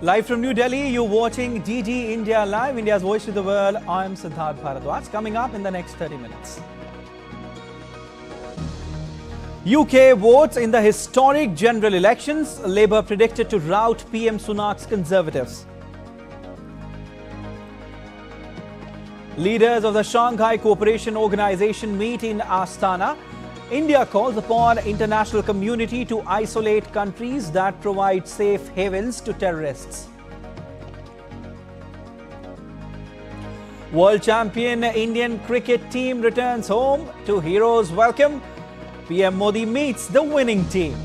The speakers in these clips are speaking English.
Live from New Delhi, you're watching DD India Live, India's voice to the world. I'm Siddharth Bharadwaj. Coming up in the next 30 minutes. UK votes in the historic general elections. Labour predicted to rout PM Sunak's Conservatives. Leaders of the Shanghai Cooperation Organization meet in Astana. India calls upon international community to isolate countries that provide safe havens to terrorists. World champion Indian cricket team returns home to heroes' welcome. PM Modi meets the winning team.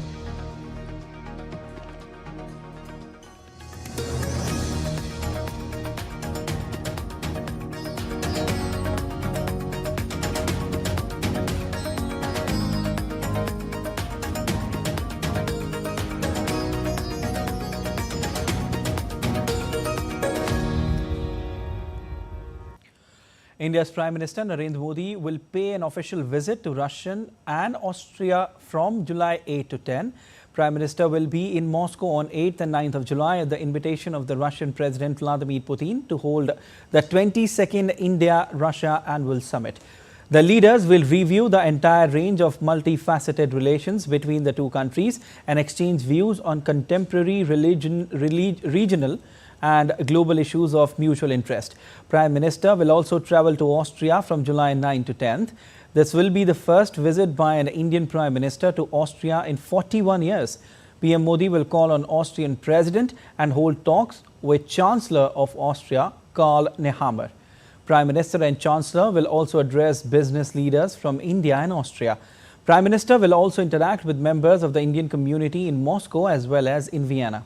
India's Prime Minister Narendra Modi will pay an official visit to Russia and Austria from July 8 to 10. Prime Minister will be in Moscow on 8th and 9th of July at the invitation of the Russian President Vladimir Putin to hold the 22nd India-Russia Annual Summit. The leaders will review the entire range of multifaceted relations between the two countries and exchange views on contemporary regional and global issues of mutual interest. Prime Minister will also travel to Austria from July 9 to 10th. This will be the first visit by an Indian Prime Minister to Austria in 41 years. PM Modi will call on Austrian President and hold talks with Chancellor of Austria, Karl Nehammer. Prime Minister and Chancellor will also address business leaders from India and Austria. Prime Minister will also interact with members of the Indian community in Moscow as well as in Vienna.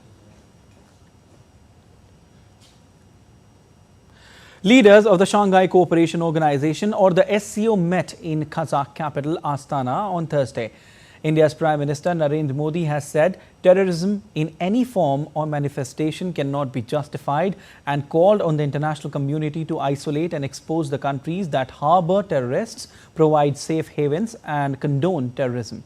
Leaders of the Shanghai Cooperation Organization or the SCO met in Kazakh capital Astana on Thursday. India's Prime Minister Narendra Modi has said terrorism in any form or manifestation cannot be justified and called on the international community to isolate and expose the countries that harbor terrorists, provide safe havens and condone terrorism.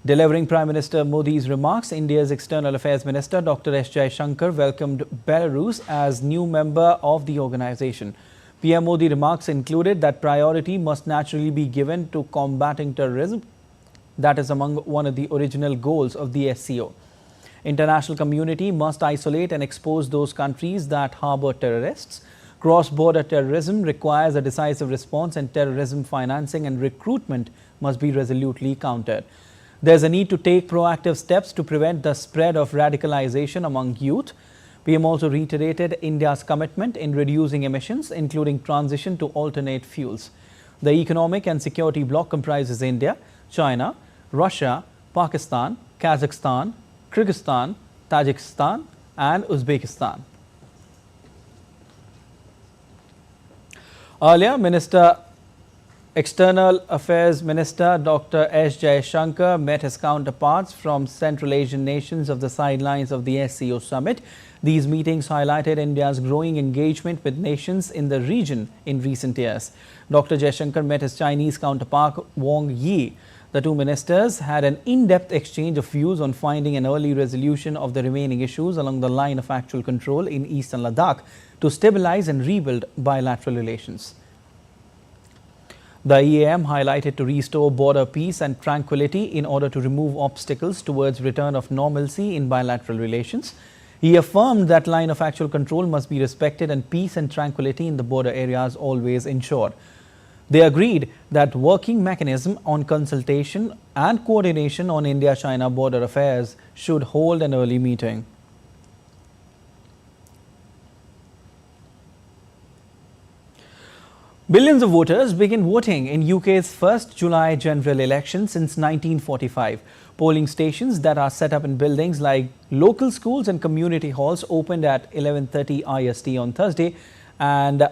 Delivering Prime Minister Modi's remarks, India's External Affairs Minister Dr. S. Jaishankar welcomed Belarus as new member of the organization. PM Modi remarks included that priority must naturally be given to combating terrorism. That is among one of the original goals of the SCO. International community must isolate and expose those countries that harbor terrorists. Cross-border terrorism requires a decisive response and terrorism financing and recruitment must be resolutely countered. There is a need to take proactive steps to prevent the spread of radicalization among youth. PM also reiterated India's commitment in reducing emissions, including transition to alternate fuels. The economic and security bloc comprises India, China, Russia, Pakistan, Kazakhstan, Kyrgyzstan, Tajikistan and Uzbekistan. Earlier, External Affairs Minister Dr. S. Jaishankar met his counterparts from Central Asian nations of the sidelines of the SCO summit. These meetings highlighted India's growing engagement with nations in the region in recent years. Dr. Jaishankar met his Chinese counterpart Wang Yi. The two ministers had an in-depth exchange of views on finding an early resolution of the remaining issues along the line of actual control in eastern Ladakh to stabilize and rebuild bilateral relations. The EAM highlighted to restore border peace and tranquility in order to remove obstacles towards return of normalcy in bilateral relations. He affirmed that line of actual control must be respected and peace and tranquility in the border areas always ensured. They agreed that working mechanism on consultation and coordination on India-China border affairs should hold an early meeting. Billions of voters begin voting in UK's first July general election since 1945. Polling stations that are set up in buildings like local schools and community halls opened at 11:30 IST on Thursday and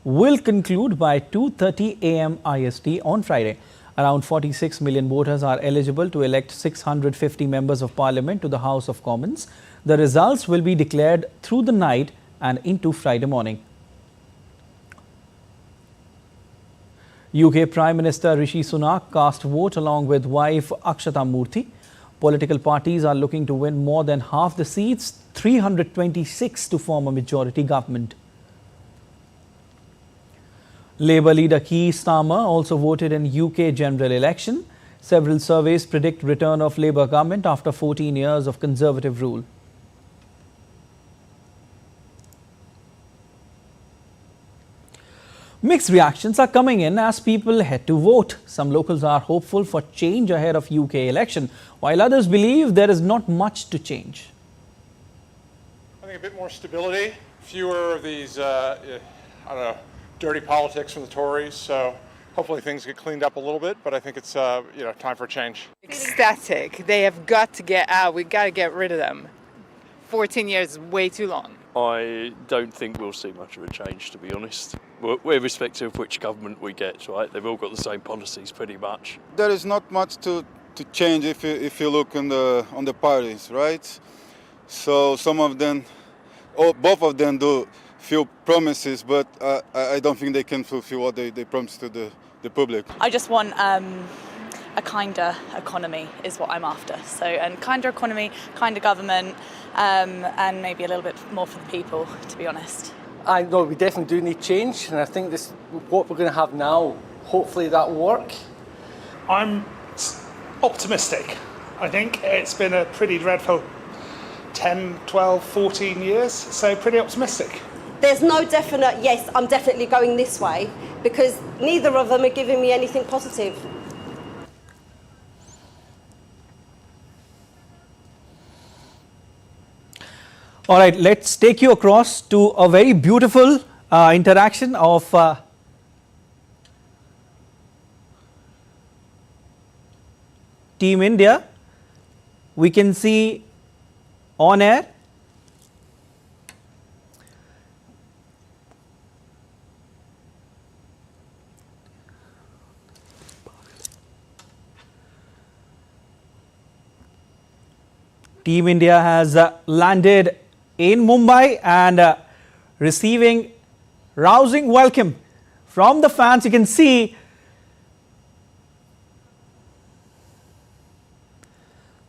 will conclude by 2:30 AM IST on Friday. Around 46 million voters are eligible to elect 650 members of parliament to the House of Commons. The results will be declared through the night and into Friday morning. UK Prime Minister Rishi Sunak cast vote along with wife Akshata Murthy. Political parties are looking to win more than half the seats, 326, to form a majority government. Labour leader Keir Starmer also voted in UK general election. Several surveys predict return of Labour government after 14 years of Conservative rule. Mixed reactions are coming in as people head to vote. Some locals are hopeful for change ahead of UK election, while others believe there is not much to change. I think a bit more stability, fewer of these, dirty politics from the Tories. So hopefully things get cleaned up a little bit, but I think it's, time for a change. Ecstatic. They have got to get out. We've got to get rid of them. 14 years is way too long. I don't think we'll see much of a change, to be honest. We're irrespective of which government we get, right? They've all got the same policies pretty much. There is not much to change if you look on the parties, right? So some of them, both of them do few promises, but I don't think they can fulfill what they promise to the public. I just want a kinder economy is what I'm after. So, and kinder economy, kinder government, and maybe a little bit more for the people, to be honest. I know we definitely do need change, and I think this what we're going to have now, hopefully that will work. I'm optimistic. I think it's been a pretty dreadful 10, 12, 14 years, so pretty optimistic. There's no definite, yes, I'm definitely going this way, because neither of them are giving me anything positive. All right, let's take you across to a very beautiful interaction of Team India. We can see on air Team India has landed in Mumbai and receiving rousing welcome from the fans. You can see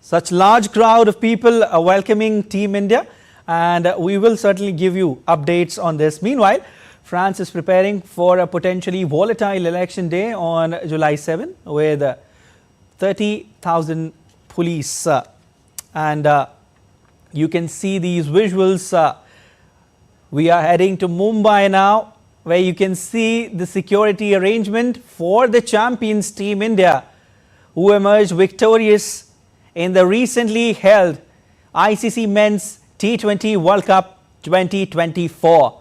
such large crowd of people welcoming Team India, and we will certainly give you updates on this. Meanwhile, France is preparing for a potentially volatile election day on July 7 with 30,000 police and you can see these visuals. We are heading to Mumbai now, where you can see the security arrangement for the champions Team India, who emerged victorious in the recently held ICC Men's T20 World Cup 2024.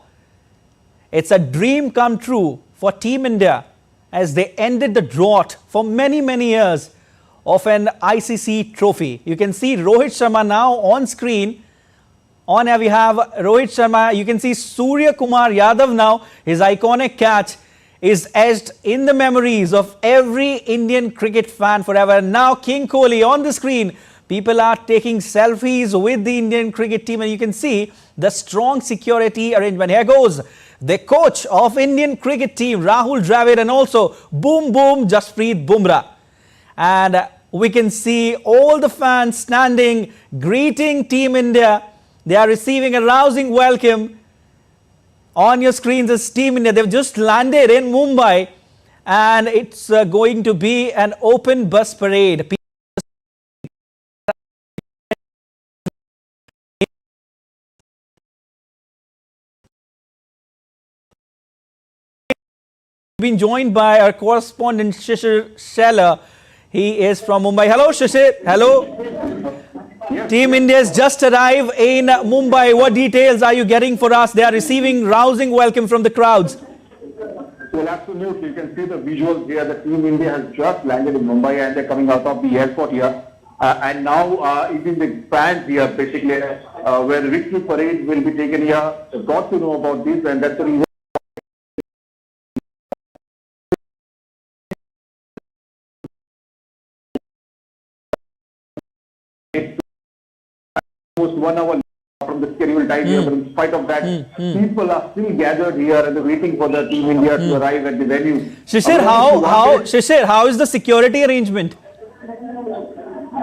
It's a dream come true for Team India as they ended the drought for many, many years of an ICC trophy. You can see Rohit Sharma now on screen. On air we have Rohit Sharma. You can see Surya Kumar Yadav now. His iconic catch is etched in the memories of every Indian cricket fan forever. Now King Kohli on the screen. People are taking selfies with the Indian cricket team, and you can see the strong security arrangement. Here goes the coach of Indian cricket team, Rahul Dravid, and also boom boom Jasprit Bumrah. And we can see all the fans standing, greeting Team India. They are receiving a rousing welcome. On your screens is Team India. They've just landed in Mumbai, and it's going to be an open bus parade. Been joined by our correspondent Shishir Sheller. He is from Mumbai. Hello, Shishir. Hello. Team India has just arrived in Mumbai. What details are you getting for us? They are receiving rousing welcome from the crowds. Well, absolutely. You can see the visuals here. The Team India has just landed in Mumbai and they're coming out of the airport here. And now even the fans here, basically, where the victory parade will be taken here, have got to know about this, and that's the reason. Almost 1 hour from the scheduled time here, but in spite of that, people are still gathered here and waiting for the Team India to arrive at the venue. Shishir, how is the security arrangement?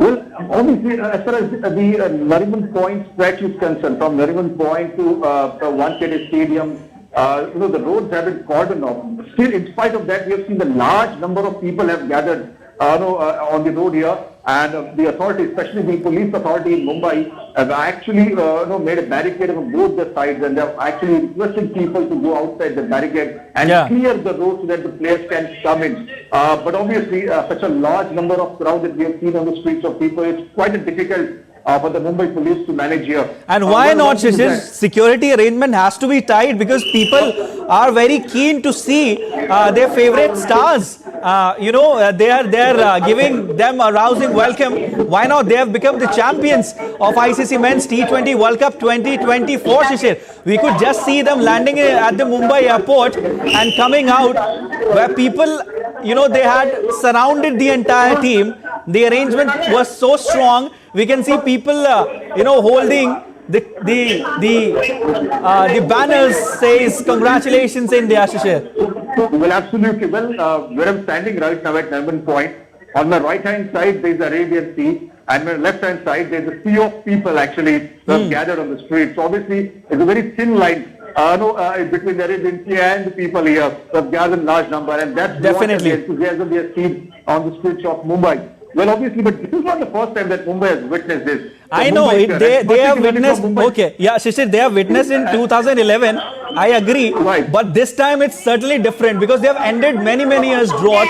Well, obviously, as far as the Nariman Point stretch is concerned, from Nariman Point to Wankhede Stadium, the roads have been cordoned off. Still, in spite of that, we have seen the large number of people have gathered on the road here, and the authority, especially the police authority in Mumbai, have actually made a barricade on both the sides, and they have actually requested people to go outside the barricade and clear the road so that the players can come in. But obviously, such a large number of crowd that we have seen on the streets of people, it's quite a difficult for the Mumbai police to manage here. And why not, Shishir? Security arrangement has to be tight because people are very keen to see their favorite stars. They are giving them a rousing welcome. Why not? They have become the champions of ICC Men's T20 World Cup 2024, Shishir. We could just see them landing at the Mumbai airport and coming out where people, they had surrounded the entire team. The arrangement was so strong. We can see people, holding the banners says congratulations India, Shishir. Well, absolutely. Well, where I'm standing right now at Nariman Point, on my right hand side there is the Arabian Sea, and my left hand side there is a sea of people actually gathered on the streets. So obviously, it's a very thin line between the Arabian Sea and the people here. So have gathered in large number, and that's definitely what the enthusiasm we have seen on the streets of Mumbai. Well, obviously, but this is not the first time that Mumbai has witnessed this. So I know, they have witnessed, Shishir, they have witnessed in 2011, I agree, but this time it's certainly different because they have ended many years drought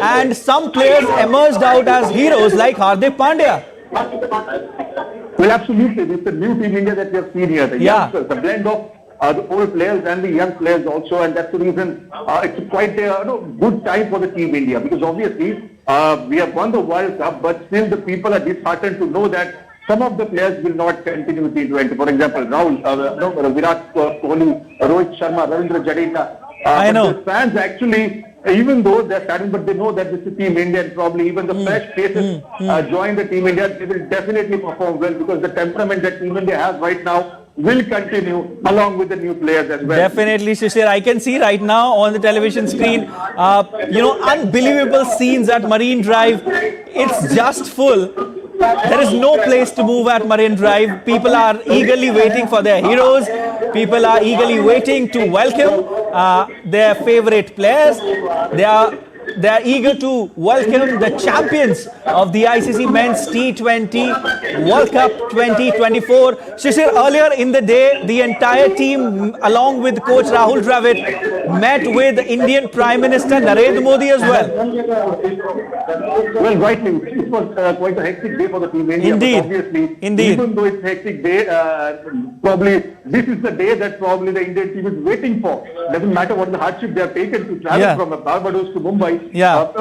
and some players emerged out as heroes like Hardik Pandya. Well, absolutely, this is the new Team India that we have seen here, the youngsters, the blend of the old players and the young players also, and that's the reason it's quite a good time for the Team India because obviously we have won the World Cup, but still the people are disheartened to know that some of the players will not continue T20. For example, Rahul, Virat Kohli, Rohit Sharma, Ravindra Jadeja. I know. The fans actually, even though they're saddened, but they know that this is Team India, and probably even the fresh faces join the Team India, they will definitely perform well because the temperament that Team India has right now will continue along with the new players as well. Definitely, Shishir. I can see right now on the television screen, unbelievable scenes at Marine Drive. It's just full. There is no place to move at Marine Drive. People are eagerly waiting for their heroes. People are eagerly waiting to welcome their favorite players. They are eager to welcome the champions of the ICC Men's T20 World Cup 2024. Shishir, earlier in the day, the entire team, along with coach Rahul Dravid, met with Indian Prime Minister Narendra Modi as well. Well, rightly, it was quite a hectic day for the Team India. Indeed. But obviously, Indeed. Even though it's a hectic day, probably this is the day that probably the Indian team is waiting for. Doesn't matter what the hardship they have taken to travel from Barbados to Mumbai.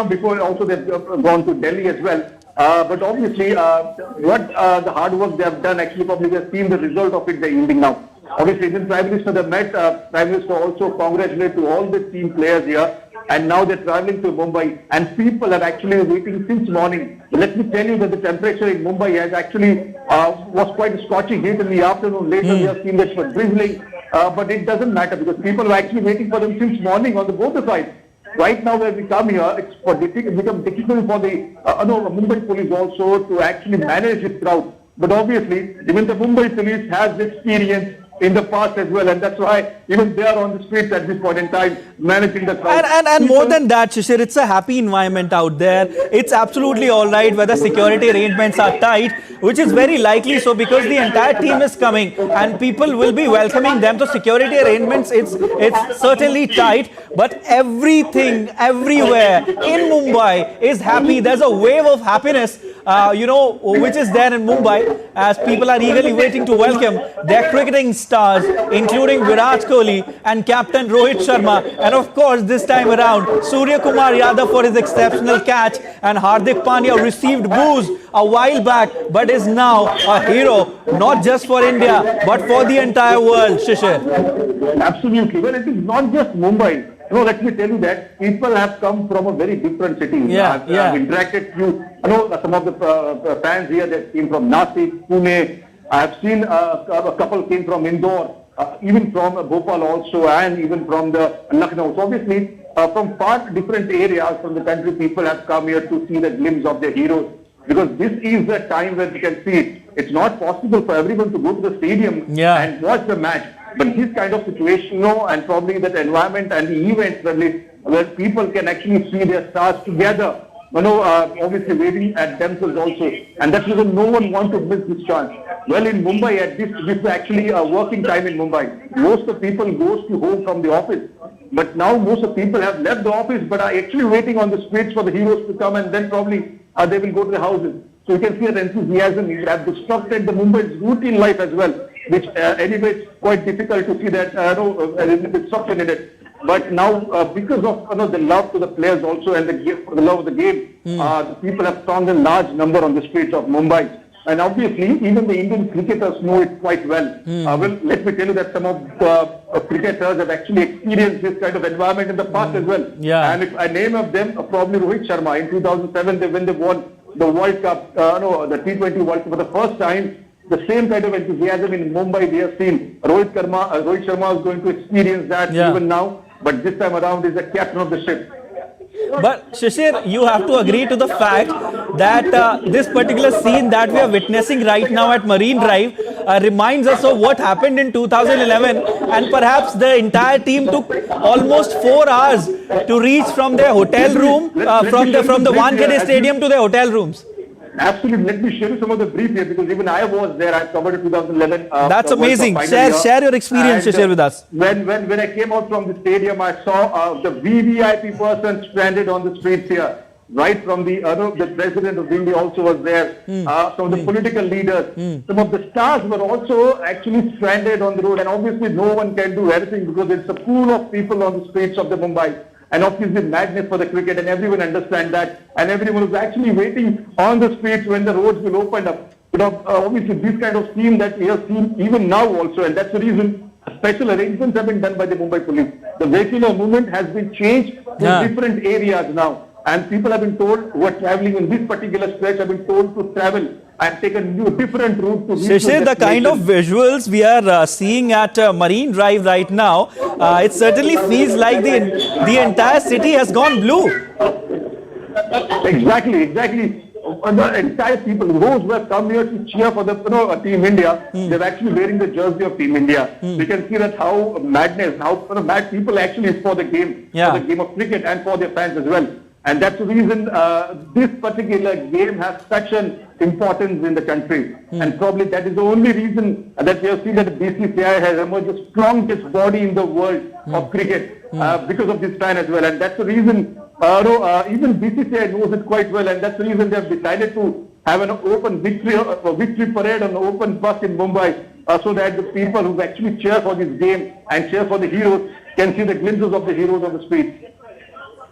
Before also they've gone to Delhi as well. But obviously, what the hard work they have done, actually probably we have seen the result of it the evening now. Obviously, Indian Prime Minister they met. Prime Minister also congratulated to all the team players here. And now they're traveling to Mumbai, and people are actually waiting since morning. Let me tell you that the temperature in Mumbai has actually was quite scorching heat in the afternoon. Later we have seen that it was drizzling, but it doesn't matter because people are actually waiting for them since morning on the both sides. Right now, when we come here, it's become difficult for the Mumbai police also to actually manage this crowd. But obviously, even the Mumbai police has experience in the past as well, and that's why even they are on the streets at this point in time managing the crowd. And more than that, Shishir, it's a happy environment out there. It's absolutely all right whether security arrangements are tight, which is very likely so because the entire team is coming and people will be welcoming them. So security arrangements, it's certainly tight, but everything, everywhere in Mumbai is happy. There's a wave of happiness, which is there in Mumbai as people are eagerly waiting to welcome their cricketing stars, including Virat Kohli and captain Rohit Sharma, and of course this time around Surya Kumar Yadav for his exceptional catch, and Hardik Pandya received boos a while back but is now a hero not just for India but for the entire world. Shishir. Absolutely. Well, it is not just Mumbai. Let me tell you that people have come from a very different city. I've interacted with some of the fans here that came from Nasik, Pune. I have seen a couple came from Indore, even from Bhopal also, and even from the Lucknow. So obviously, from far different areas from the country, people have come here to see the glimpse of their heroes. because this is the time when we can see it. It's not possible for everyone to go to the stadium and watch the match. But this kind of situation, and probably that environment and the events where people can actually see their stars together, obviously waiting at themselves also. And that's reason no one wants to miss this chance. Well, in Mumbai, this is actually a working time in Mumbai. Most of the people goes to home from the office. But now most of the people have left the office but are actually waiting on the streets for the heroes to come, and then probably they will go to the houses. So you can see that enthusiasm has disrupted the Mumbai's routine life as well, which anyway it's quite difficult to see that disruption in it. But now, because of the love to the players also and the love of the game, the people have found a large number on the streets of Mumbai. And obviously, even the Indian cricketers know it quite well. Well, let me tell you that some of the cricketers have actually experienced this kind of environment in the past as well. And if I name of them, probably Rohit Sharma. In 2007, when they won the World Cup, the T20 World Cup for the first time, the same kind of enthusiasm in Mumbai we have seen. Rohit Sharma is going to experience that even now, but this time around is the captain of the ship. But Shishir, you have to agree to the fact that this particular scene that we are witnessing right now at Marine Drive reminds us of what happened in 2011, and perhaps the entire team took almost 4 hours to reach from their hotel room, from the Wankhede Stadium to their hotel rooms. Absolutely. Let me share you some of the brief here, because even I was there. I covered it 2011. That's amazing. Share your experience, Shishir, with us. When I came out from the stadium, I saw the VVIP person stranded on the streets here. Right from the president of India also was there. Some of the political leaders, some of the stars were also actually stranded on the road. And obviously, no one can do everything because it's a pool of people on the streets of the Mumbai. And obviously madness for the cricket, and everyone understands that. And everyone is actually waiting on the streets when the roads will open up. Obviously this kind of scene that we have seen even now also, and that's the reason special arrangements have been done by the Mumbai police. The vehicular movement has been changed to different areas now. And people have been told who are travelling in this particular stretch have been told to travel and take a different route to reach. Shishir, the kind of visuals we are seeing at Marine Drive right now, it certainly feels like the entire city has gone blue. Exactly. The entire people, those who have come here to cheer for the Team India, they're actually wearing the jersey of Team India. We can see that how mad people actually is for the game, for the game of cricket, and for their fans as well. And that's the reason this particular game has such an importance in the country. And probably that is the only reason that we have seen that the BCCI has emerged the strongest body in the world of cricket because of this fan as well. And that's the reason even BCCI knows it quite well. And that's the reason they have decided to have an open victory parade on an open bus in Mumbai so that the people who actually cheer for this game and cheer for the heroes can see the glimpses of the heroes on the streets.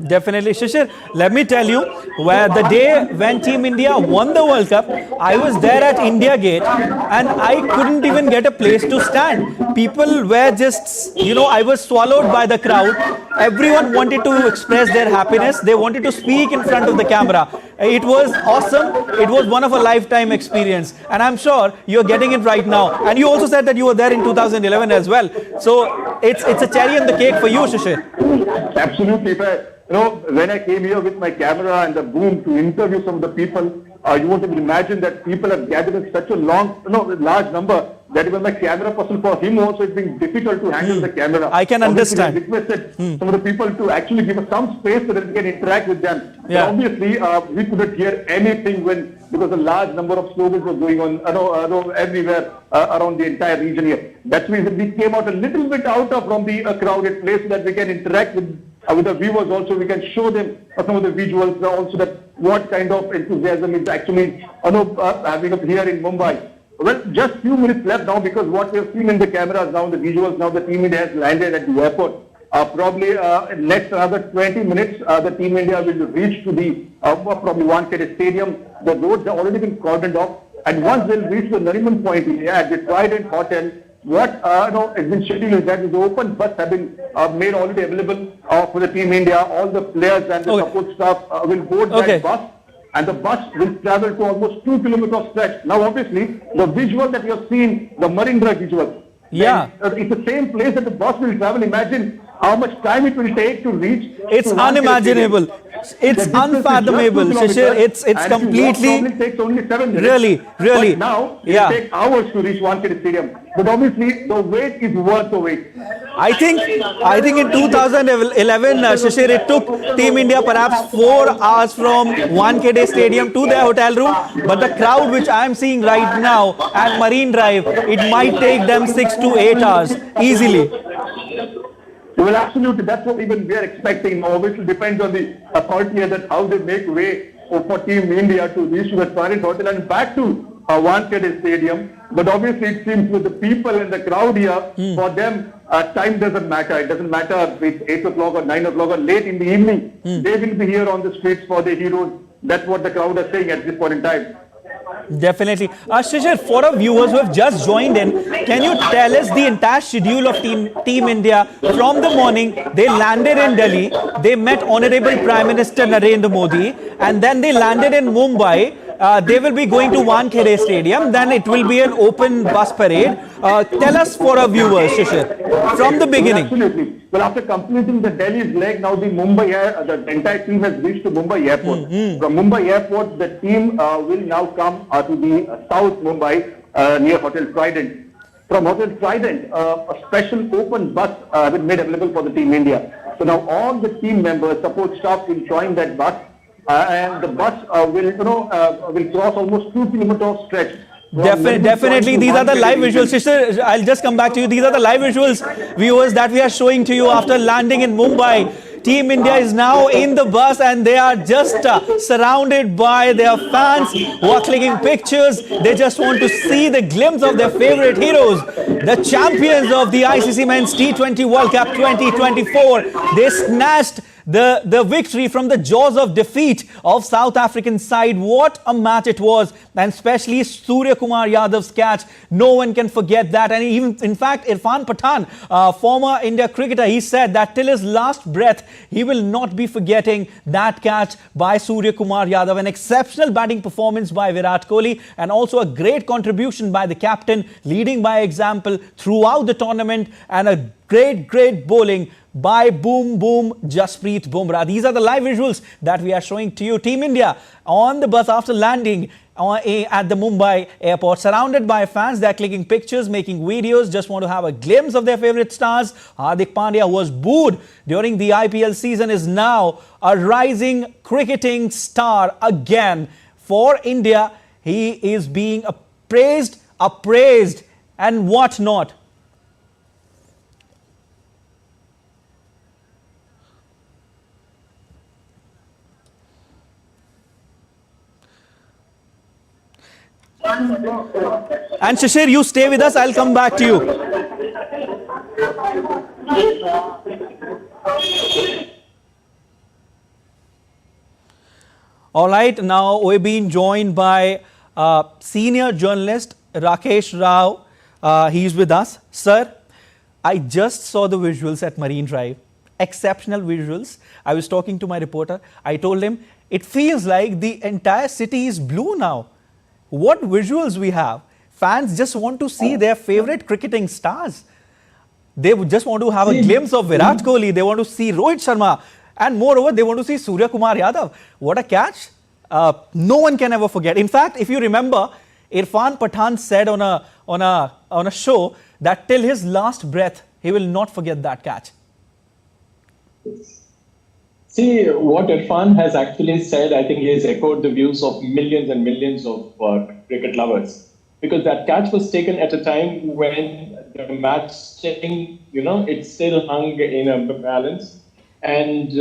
Definitely. Shishir, let me tell you, where the day when Team India won the World Cup, I was there at India Gate and I couldn't even get a place to stand. People were just, I was swallowed by the crowd. Everyone wanted to express their happiness. They wanted to speak in front of the camera. It was awesome. It was one of a lifetime experience. And I'm sure you're getting it right now. And you also said that you were there in 2011 as well. So it's a cherry on the cake for you, Shishir. Absolutely. When I came here with my camera and the boom to interview some of the people, you won't even imagine that people have gathered in such a large number that even my camera person, for him also it's been difficult to handle the camera. I can understand. I requested some of the people to actually give us some space so that we can interact with them. Yeah. Obviously, we couldn't hear anything because a large number of slogans were going on everywhere around the entire region here. That's the reason we came out a little bit from the crowded place so that we can interact with the viewers also. We can show them some of the visuals also, that what kind of enthusiasm is actually having up here in Mumbai. Well, just few minutes left now, because what we have seen in the cameras now, the visuals now, the Team India has landed at the airport. Probably next another 20 minutes, the Team India will reach to the probably Wankhede Stadium. The roads have already been cordoned off, and once they'll reach the Nariman point here at the Trident Hotel, what has been scheduled is that the open bus have been made already available for the Team India. All the players and the support staff will board that bus, and the bus will travel to almost 2 kilometers stretch. Now, obviously, the visual that you have seen, the Marine Drive visual, it's the same place that the bus will travel. Imagine how much time it will take to reach. It's unimaginable. It's unfathomable, Shishir. It's completely. It takes only 7 minutes. Really. But now it takes hours to reach Wankhede Stadium. But obviously the wait is worth the wait. I think in 2011, Shishir, it took Team India perhaps 4 hours from Wankhede Stadium to their hotel room. But the crowd which I am seeing right now at Marine Drive, it might take them 6 to 8 hours easily. Well, absolutely. That's what even we are expecting. Obviously, depends on the authority and how they make way for Team India to reach to the Paris hotel and back to Wankhede Stadium. But obviously, it seems with the people and the crowd here, for them, time doesn't matter. It doesn't matter if it's 8 o'clock or 9 o'clock or late in the evening. They will be here on the streets for the heroes. That's what the crowd are saying at this point in time. Definitely. Shishir, for our viewers who have just joined in, can you tell us the entire schedule of Team India from the morning? They landed in Delhi, they met Honorable Prime Minister Narendra Modi, and then they landed in Mumbai. They will be going to Wankhede Stadium, then it will be an open bus parade. Tell us for our viewers, Shishir, from the beginning. Absolutely. Well, after completing the Delhi's leg, now the the entire team has reached to Mumbai Airport. From Mumbai Airport, the team will now come to the South Mumbai near Hotel Trident. From Hotel Trident, a special open bus has been made available for the Team India. So now all the team members, support staff will join that bus, and the bus will cross almost 2 kilometers stretch. Definitely, these are the live visuals. Sister, I'll just come back to you. These are the live visuals, viewers, that we are showing to you after landing in Mumbai. Team India is now in the bus and they are just surrounded by their fans who are clicking pictures. They just want to see the glimpse of their favorite heroes, the champions of the ICC Men's T20 World Cup 2024. They snatched the victory from the jaws of defeat of South African side. What a match it was, and especially Surya Kumar Yadav's catch. No one can forget that. And even, in fact, Irfan Pathan, former India cricketer, he said that till his last breath, he will not be forgetting that catch by Surya Kumar Yadav. An exceptional batting performance by Virat Kohli, and also a great contribution by the captain, leading by example throughout the tournament, and a great bowling by Jasprit Bumrah. These are the live visuals that we are showing to you. Team India on the bus after landing at the Mumbai airport, surrounded by fans. They are clicking pictures, making videos, just want to have a glimpse of their favorite stars. Hardik Pandya, who was booed during the IPL season, is now a rising cricketing star again for India. He is being appraised, and what not. And Shishir, you stay with us. I'll come back to you. All right, now we're being joined by senior journalist Rakesh Rao. He's with us. Sir, I just saw the visuals at Marine Drive. Exceptional visuals. I was talking to my reporter. I told him it feels like the entire city is blue now. What visuals we have. Fans just want to see their favorite cricketing stars. They just want to have a glimpse of Virat Kohli. They want to see Rohit Sharma. And moreover, they want to see Surya Kumar Yadav. What a catch. No one can ever forget. In fact, if you remember, Irfan Pathan said on a show that till his last breath, he will not forget that catch. See, what Irfan has actually said, I think he has echoed the views of millions and millions of cricket lovers. Because that catch was taken at a time when the match it still hung in a balance. And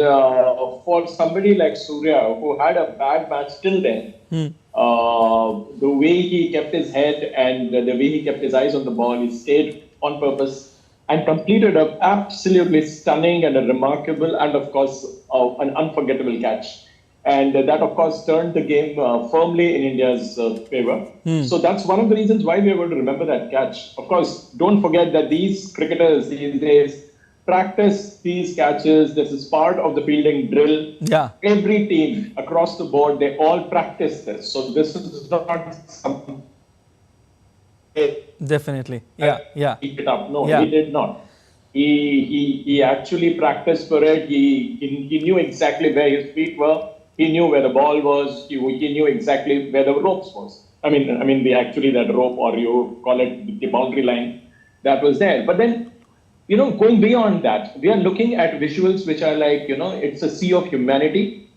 for somebody like Surya, who had a bad match till then, the way he kept his head and the way he kept his eyes on the ball, he stayed on purpose and completed an absolutely stunning and a remarkable and, of course, an unforgettable catch. And that, of course, turned the game firmly in India's favor. So that's one of the reasons why we are going to remember that catch. Of course, don't forget that these cricketers these days practice these catches. This is part of the fielding drill. Yeah. Every team across the board, they all practice this. So this is not something... Definitely. Yeah. Pick it up. No, he did not. He actually practiced for it. He knew exactly where his feet were. He knew where the ball was. He knew exactly where the ropes was. I mean, that rope, or you call it the boundary line, that was there. But then, going beyond that, we are looking at visuals which are like, it's a sea of humanity.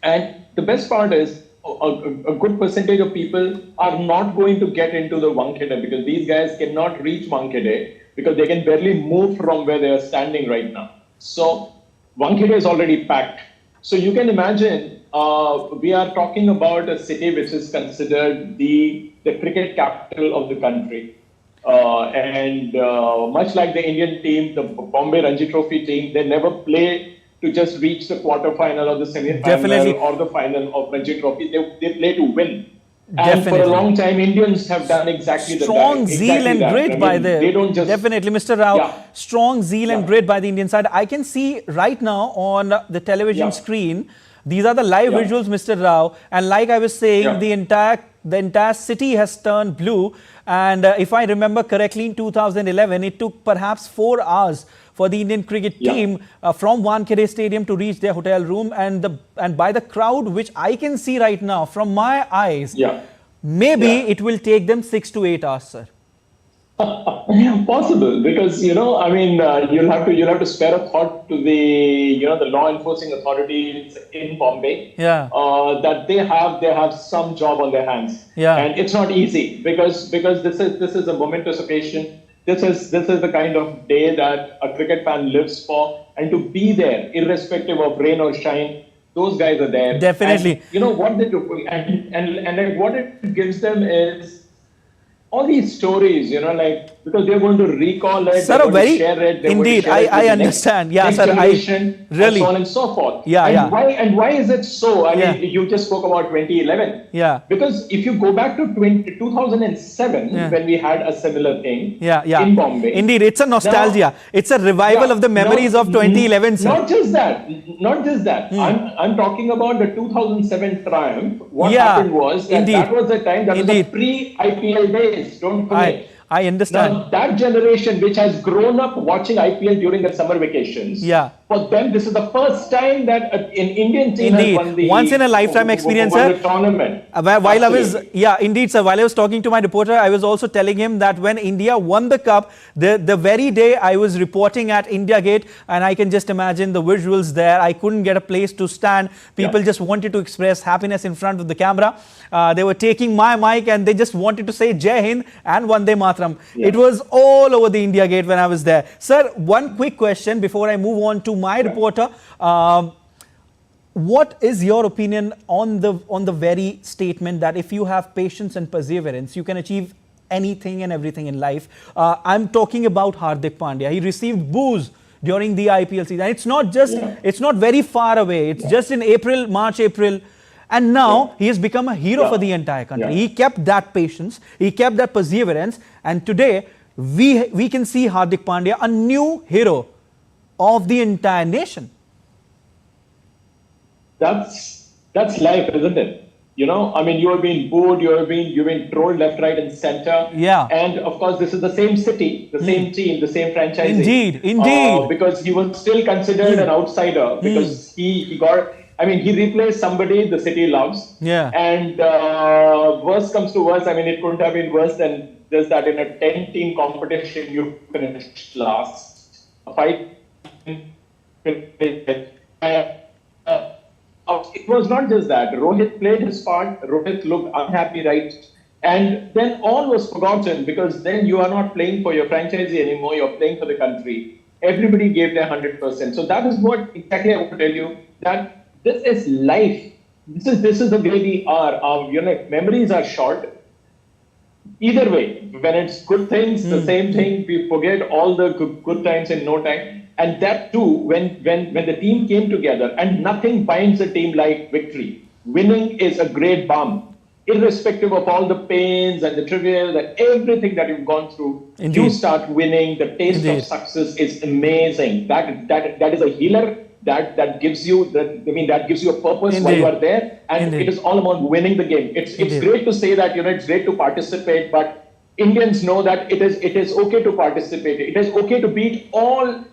And the best part is, a good percentage of people are not going to get into the Wankhede, because these guys cannot reach Wankhede because they can barely move from where they are standing right now. So Wankhede is already packed. So you can imagine, we are talking about a city which is considered the cricket capital of the country. And much like the Indian team, the Bombay Ranji Trophy team, they never play to just reach the quarterfinal or the semi-final or the final of Ranji Trophy. They play to win. And for a long time, Indians have done exactly that. Strong zeal and grit by the... They don't just... Definitely, Mr. Rao. Strong zeal and grit by the Indian side. I can see right now on the television screen, these are the live visuals, Mr. Rao. And like I was saying, the entire city has turned blue. And if I remember correctly, in 2011, it took perhaps 4 hours for the Indian cricket team from Wankhede Stadium to reach their hotel room, and by the crowd which I can see right now from my eyes, maybe it will take them 6 to 8 hours, sir. Possible, because you'll have to spare a thought to the the law enforcing authorities in Bombay. That they have some job on their hands. And it's not easy because this is a momentous occasion. This is the kind of day that a cricket fan lives for, and to be there, irrespective of rain or shine, those guys are there. Definitely. And what they do, and what it gives them is all these stories, because they're going to recall it, sir, share it. Indeed, I understand. Next sir, really, and so on and so forth. Why is it so? I mean, you just spoke about 2011. Because if you go back to 2007, when we had a similar thing in Bombay. Indeed, it's a nostalgia. Now, it's a revival of the memories of 2011, sir. Not just that. I'm talking about the 2007 triumph. What happened was that was the time, that was the pre-IPL days. Don't forget. I understand. Now, that generation which has grown up watching IPL during the summer vacations, for them, this is the first time that an Indian team has won the once in a lifetime experience, sir. Tournament. While I was, indeed, sir. While I was talking to my reporter, I was also telling him that when India won the cup, the very day I was reporting at India Gate, and I can just imagine the visuals there. I couldn't get a place to stand. People just wanted to express happiness in front of the camera. They were taking my mic and they just wanted to say Jai Hind and Vande Mataram. It was all over the India Gate when I was there. Sir, one quick question before I move on to my reporter. What is your opinion on the very statement that if you have patience and perseverance, you can achieve anything and everything in life? I'm talking about Hardik Pandya. He received boos during the IPL season. It's not just, it's not very far away. It's just in March, April. And now he has become a hero for the entire country. He kept that patience, he kept that perseverance, and today we can see Hardik Pandya, a new hero of the entire nation. That's life, isn't it? I mean, you have been booed, you've been trolled left, right, and center. And of course, this is the same city, the same team, the same franchise. Indeed. Because he was still considered an outsider, because he replaced somebody the city loves. And worst comes to worst, it couldn't have been worse than just that in a 10-team competition, you finished last. It was not just that. Rohit played his part. Rohit looked unhappy, right? And then all was forgotten, because then you are not playing for your franchisee anymore. You're playing for the country. Everybody gave their 100%. So that is what exactly I want to tell you, that this is life. This is the way we are. Our memories are short. Either way, when it's good things, the same thing, we forget all the good times in no time. And that too, when the team came together, and nothing binds a team like victory. Winning is a great balm. Irrespective of all the pains and the trivial and everything that you've gone through, you start winning. The taste of success is amazing. That is a healer. That gives you that gives you a purpose while you are there, and it is all about winning the game. It's great to say that it's great to participate, but Indians know that it is okay to participate. It is okay to beat all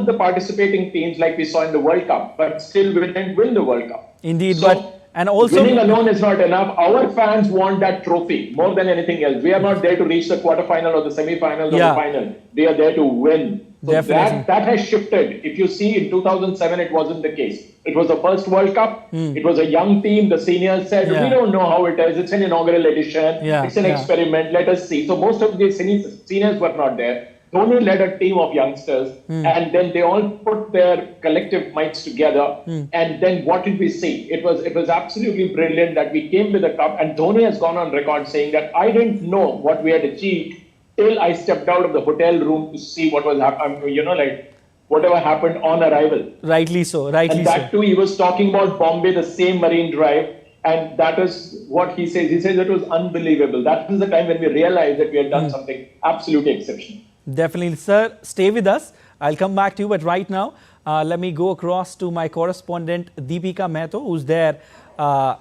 the participating teams like we saw in the World Cup, but still we didn't win the World Cup. Indeed, So, and also winning alone is not enough. Our fans want that trophy more than anything else. We are not there to reach the quarterfinal or the semi-final or the final. We are there to win. So Definitely. that has shifted. If you see in 2007, it wasn't the case. It was the first World Cup. It was a young team. The seniors said, we don't know how it is. It's an inaugural edition. It's an experiment. Let us see. So most of the seniors were not there. Dhoni led a team of youngsters, and then they all put their collective minds together. And then what did we see? It was absolutely brilliant that we came with the cup. And Dhoni has gone on record saying that I didn't know what we had achieved till I stepped out of the hotel room to see what was happening. Like whatever happened on arrival. Rightly so. Rightly and that so. too, he was talking about Bombay, the same Marine Drive. And that is what he says. He says it was unbelievable. That was the time when we realized that we had done something absolutely exceptional. Definitely, sir. Stay with us. I'll come back to you. But right now, let me go across to my correspondent, Deepika Mehto, who's there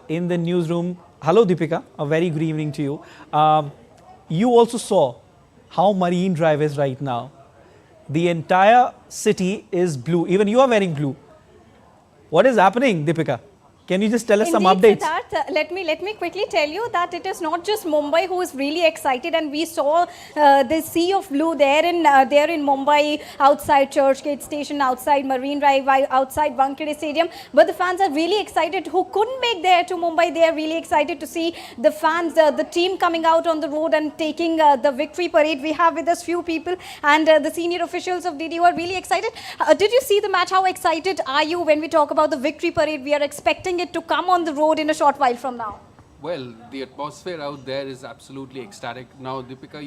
in the newsroom. Hello, Deepika. A very good evening to you. You also saw how Marine Drive is right now. The entire city is blue. Even you are wearing blue. What is happening, Deepika? Can you just tell us some updates? Siddharth, let me quickly tell you that it is not just Mumbai who is really excited, and we saw the sea of blue there in Mumbai, outside Churchgate Station, outside Marine Drive, outside Wankhede Stadium. But the fans are really excited who couldn't make there to Mumbai. They are really excited to see the fans, the team coming out on the road and taking the victory parade. We have with us few people, and the senior officials of DD are really excited. Did you see the match? How excited are you when we talk about the victory parade? We are expecting it to come on the road in a short while from now. Well, the atmosphere out there is absolutely ecstatic. Now, Deepika,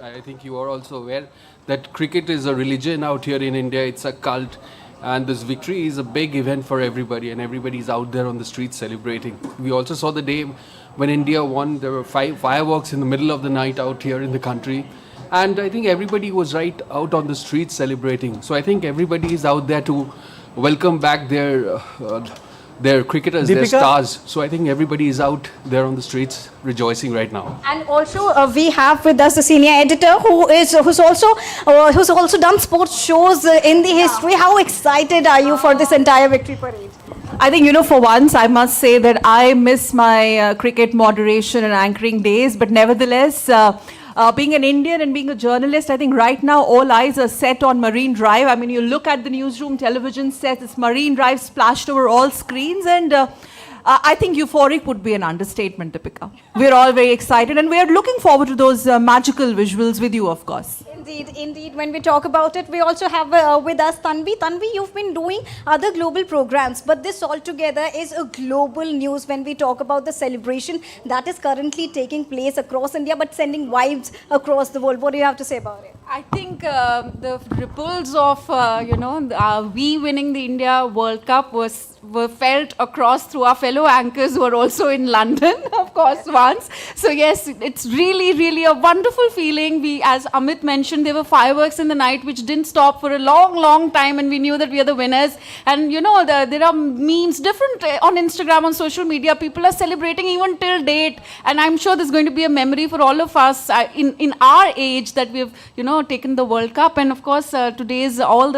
I think you are also aware that cricket is a religion out here in India. It's a cult. And this victory is a big event for everybody, and everybody's out there on the streets celebrating. We also saw the day when India won. There were fireworks in the middle of the night out here in the country. And I think everybody was right out on the streets celebrating. So I think everybody is out there to welcome back their cricketers, Deepika, their stars. So I think everybody is out there on the streets rejoicing right now. And also we have with us the senior editor who's also done sports shows in the history. How excited are you for this entire victory parade? I think, for once, I must say that I miss my cricket moderation and anchoring days. But nevertheless, being an Indian and being a journalist, I think right now all eyes are set on Marine Drive. I mean, you look at the newsroom television set, it's Marine Drive splashed over all screens, and I think euphoric would be an understatement, Deepika. We're all very excited, and we're looking forward to those magical visuals with you, of course. Indeed. When we talk about it, we also have with us Tanvi. Tanvi, you've been doing other global programs, but this altogether is a global news when we talk about the celebration that is currently taking place across India, but sending vibes across the world. What do you have to say about it? I think the ripples of, we winning the India World Cup were felt across through our fellow anchors who are also in London, of course, once. So yes, it's really, really a wonderful feeling. We, as Amit mentioned, there were fireworks in the night which didn't stop for a long, long time, and we knew that we are the winners. And there are memes different on Instagram, on social media. People are celebrating even till date, and I'm sure there's going to be a memory for all of us in our age that we've taken the World Cup. And of course, today's all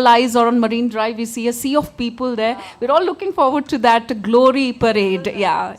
eyes are on Marine Drive. We see a sea of people there. We're all looking forward to that glory parade. Yeah.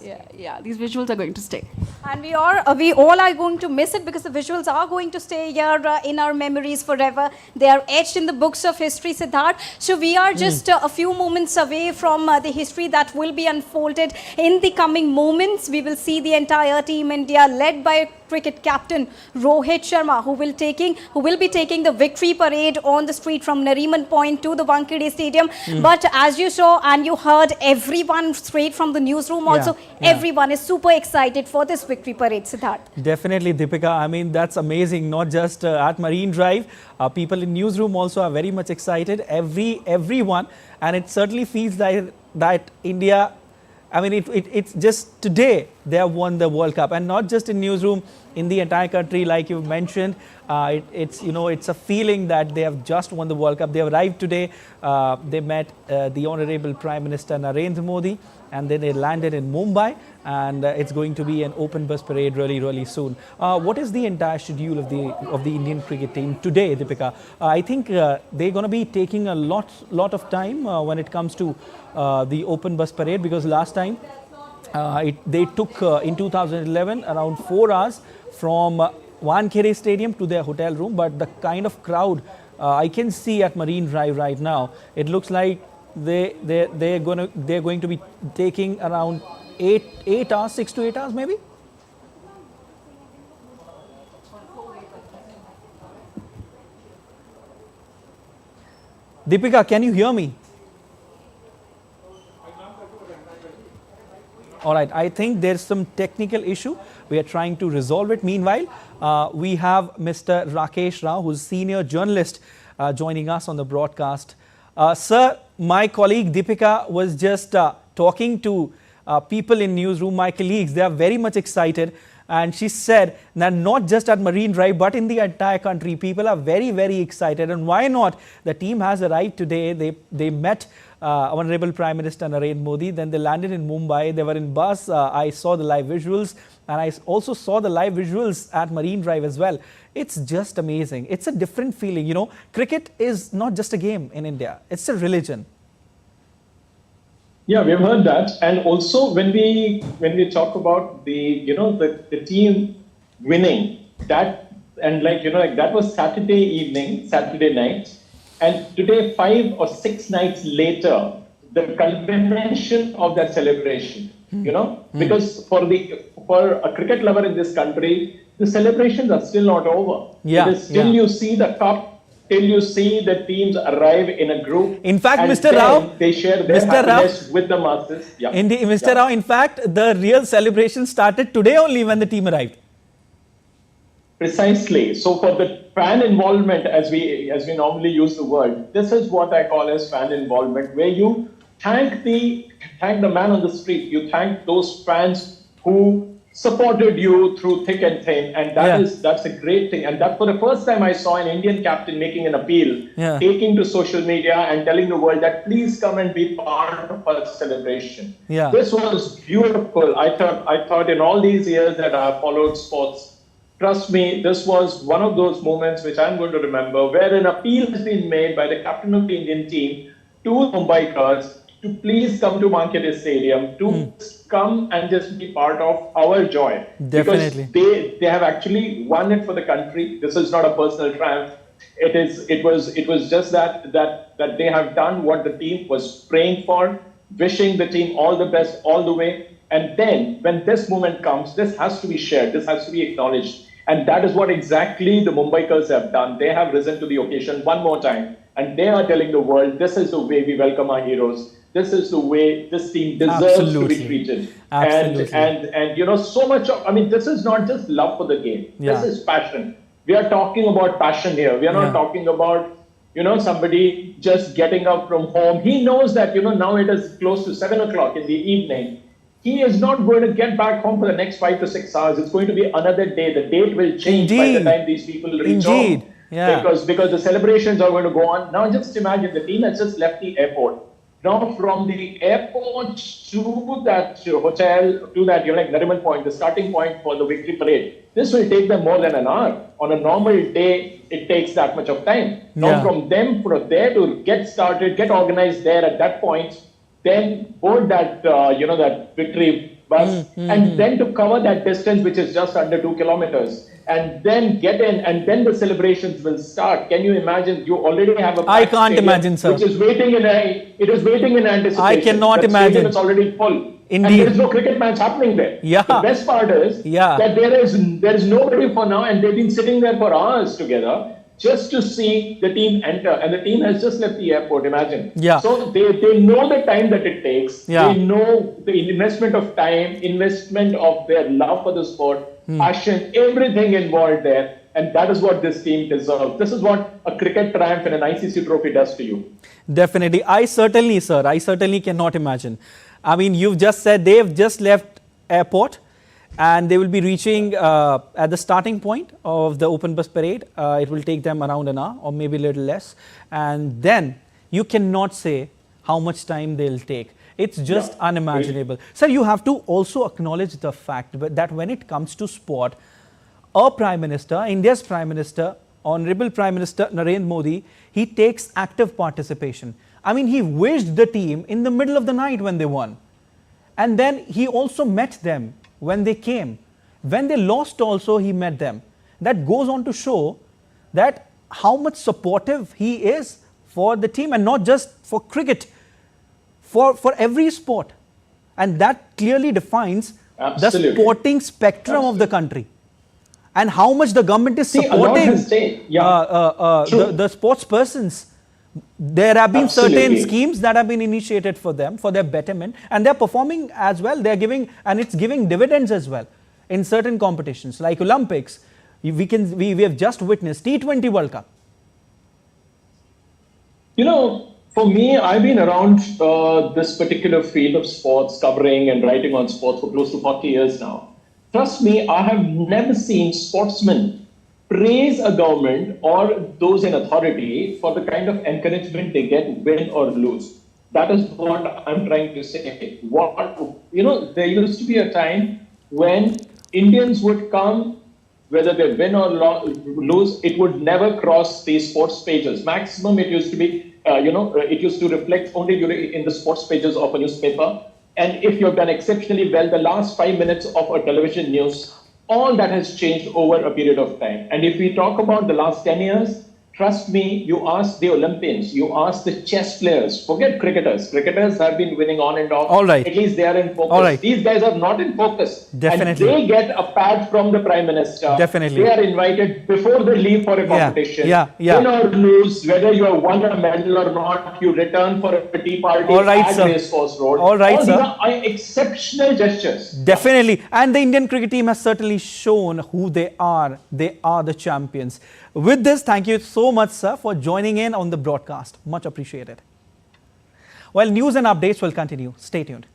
These visuals are going to stay. And we all are going to miss it, because the visuals are going to stay here in our memories forever. They are etched in the books of history, Siddharth. So we are just a few moments away from the history that will be unfolded in the coming moments. We will see the entire team India led by cricket captain Rohit Sharma, who will be taking the victory parade on the street from Nariman Point to the Wankhede Stadium. But as you saw and you heard, everyone straight from the newsroom everyone is super excited for this victory parade, Siddharth. Definitely, Deepika. I mean, that's amazing. Not just at Marine Drive, people in newsroom also are very much excited. Everyone, and it certainly feels that India. I mean, it's just today they have won the World Cup, and not just in newsroom. in the entire country, like you mentioned. It's a feeling that they have just won the World Cup. They arrived today. They met the Honorable Prime Minister Narendra Modi, and then they landed in Mumbai, and it's going to be an open bus parade really soon. What is the entire schedule of the Indian cricket team today, Deepika? I think they're going to be taking a lot of time when it comes to the open bus parade, because last time they took in 2011 around 4 hours from Wankhede Stadium to their hotel room. But the kind of crowd I can see at Marine Drive right now, it looks like they're going to be taking around 8 hours, 6 to 8 hours maybe. Deepika, can you hear me? All right, I think there's some technical issue. We are trying to resolve it. Meanwhile, we have Mr. Rakesh Rao, who's senior journalist, joining us on the broadcast. Sir, my colleague Deepika was just talking to people in newsroom, my colleagues. They are very much excited. And she said that not just at Marine Drive, but in the entire country, people are very excited. And why not? The team has arrived today. They met Honorable Prime Minister Narendra Modi. Then they landed in Mumbai. They were in bus. I saw the live visuals, and I also saw the live visuals at Marine Drive as well. It's just amazing. It's a different feeling. You know, cricket is not just a game in India. It's a religion. Yeah, we've heard that, and also when we talk about the team winning, that, and that was Saturday evening, Saturday night, and today 5 or 6 nights later, the culmination of that celebration. Because for a cricket lover in this country, the celebrations are still not over. Yeah, it is still you see the cup. Till you see the teams arrive in a group. In fact, and Mr. Rao, they share their happiness with the masses. Yeah. Mr. Rao, in fact, the real celebration started today only when the team arrived. Precisely. So for the fan involvement, as we normally use the word, this is what I call as fan involvement, where you thank the man on the street. You thank those fans who supported you through thick and thin, and that's a great thing. And that for the first time I saw an Indian captain making an appeal, taking to social media and telling the world that please come and be part of our celebration. Yeah. This was beautiful. I thought in all these years that I have followed sports, trust me, this was one of those moments which I'm going to remember, where an appeal has been made by the captain of the Indian team to Mumbaikars to please come to Wankhede Stadium, to come and just be part of our joy. Definitely. Because they have actually won it for the country. This is not a personal triumph. It was just that they have done what the team was praying for, wishing the team all the best all the way. And then when this moment comes, this has to be shared, this has to be acknowledged. And that is what exactly the Mumbaikars have done. They have risen to the occasion one more time. And they are telling the world, this is the way we welcome our heroes. This is the way this team deserves to be treated. Absolutely. And so much of, this is not just love for the game. Yeah. This is passion. We are talking about passion here. We are not talking about, somebody just getting up from home. He knows that, now it is close to 7 o'clock in the evening. He is not going to get back home for the next 5 to 6 hours. It's going to be another day. The date will change by the time these people reach home. Yeah. Because the celebrations are going to go on. Now just imagine the team has just left the airport. Now from the airport to that hotel, to that Nariman point, the starting point for the victory parade, this will take them more than an hour. On a normal day, it takes that much of time. Now from there to get started, get organized there at that point, then board that, that victory bus, and then to cover that distance, which is just under 2 kilometers. And then get in, and then the celebrations will start. Can you imagine? You already have a I can't imagine, sir. Which is waiting in anticipation. I cannot imagine. It's already full. Indeed. And there is no cricket match happening there. Yeah. The best part is that there is nobody for now, and they've been sitting there for hours together just to see the team enter. And the team has just left the airport, imagine. Yeah. So they know the time that it takes. Yeah. They know the investment of time, investment of their love for the sport, passion, everything involved there. And that is what this team deserves. This is what a cricket triumph and an ICC trophy does to you. Definitely. I certainly cannot imagine. I mean, you've just said they've just left airport and they will be reaching at the starting point of the open bus parade. It will take them around an hour or maybe a little less, and then you cannot say how much time they'll take. It's just unimaginable. Sir, you have to also acknowledge the fact that when it comes to sport, our Prime Minister, India's Prime Minister, Honorable Prime Minister Narendra Modi, he takes active participation. I mean, he wished the team in the middle of the night when they won. And then he also met them when they came. When they lost also, he met them. That goes on to show that how much supportive he is for the team, and not just for cricket, for every sport. And that clearly defines the sporting spectrum of the country. And how much the government is supporting the sports persons. There have been certain schemes that have been initiated for them, for their betterment, and they're performing as well. They're giving, and it's giving dividends as well in certain competitions like Olympics. We have just witnessed T20 World Cup. You know, for me, I've been around this particular field of sports, covering and writing on sports for close to 40 years now. Trust me, I have never seen sportsmen praise a government or those in authority for the kind of encouragement they get, win or lose. That is what I'm trying to say. There used to be a time when Indians would come, whether they win or lose, it would never cross the sports pages. Maximum, it used to be, it used to reflect only in the sports pages of a newspaper. And if you've done exceptionally well, the last 5 minutes of a television news, all that has changed over a period of time. And if we talk about the last 10 years, trust me, you ask the Olympians, you ask the chess players, forget cricketers. Cricketers have been winning on and off. All right. At least they are in focus. All right. These guys are not in focus. Definitely. And they get a pad from the Prime Minister. Definitely. They are invited before they leave for a competition. Win or lose, whether you have won a medal or not, you return for a tea party at Race Course Road. All right, sir. These are exceptional gestures. Definitely. And the Indian cricket team has certainly shown who they are. They are the champions. With this, thank you so much, sir, for joining in on the broadcast. Much appreciated. Well, news and updates will continue. Stay tuned.